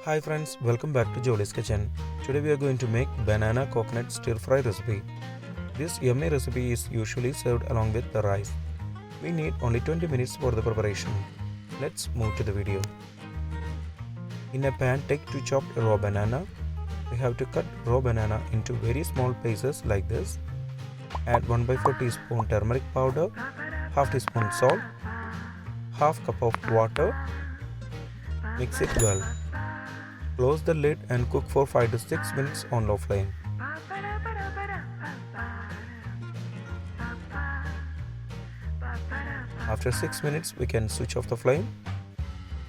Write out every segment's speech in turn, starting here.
Hi friends, welcome back to Jolys kitchen. Today we are going to make banana coconut stir fry recipe. This yummy recipe is usually served along with the rice. We need only 20 minutes for the preparation. Let's move to the video. In a pan, take 2 chopped raw banana. We have to cut raw banana into very small pieces like this. Add 1/4 teaspoon turmeric powder, half teaspoon salt, half cup of water. Mix it well. Close the lid and cook for 5 to 6 minutes on low flame. After 6 minutes, we can switch off the flame.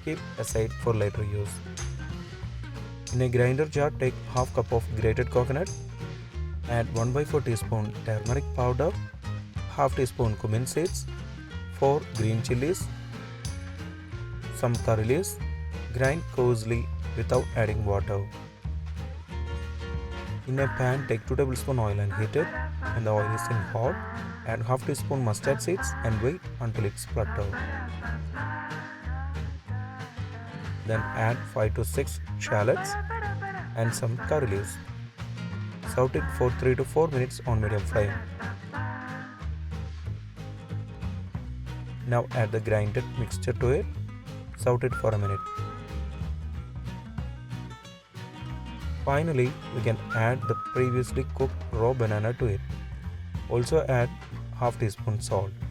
Keep aside for later use. In a grinder jar, take half cup of grated coconut. Add 1/4 teaspoon turmeric powder, half teaspoon cumin seeds, 4 green chilies, some curry leaves. Grind coarsely without adding water. In a pan, take 2 tablespoons oil and heat it. When the oil is in hot, add half teaspoon mustard seeds and wait until it splutters. Then add 5 to 6 shallots and some curry leaves. Saute it for 3 to 4 minutes on medium flame. Now add the grinded mixture to it. Saute it for a minute. Finally, we can add the previously cooked raw banana to it. Also add half teaspoon salt.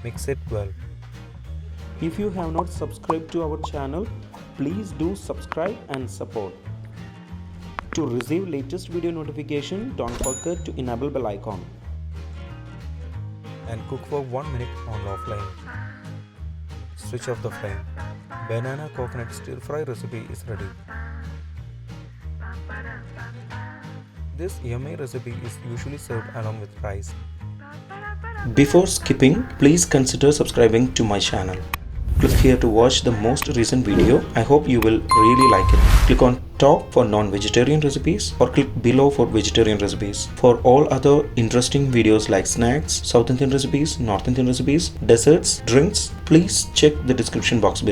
Mix it well. If you have not subscribed to our channel, please do subscribe and support. To receive latest video notification, don't forget to enable bell icon. And cook for 1 minute on low flame. Switch off the flame. Banana coconut stir fry recipe is ready. This yummy recipe is usually served along with rice. Before skipping, please consider subscribing to my channel. Click here to watch the most recent video. I hope you will really like it. Click on top for non-vegetarian recipes or click below for vegetarian recipes. For all other interesting videos like snacks, South Indian recipes, North Indian recipes, desserts, drinks, please check the description box below.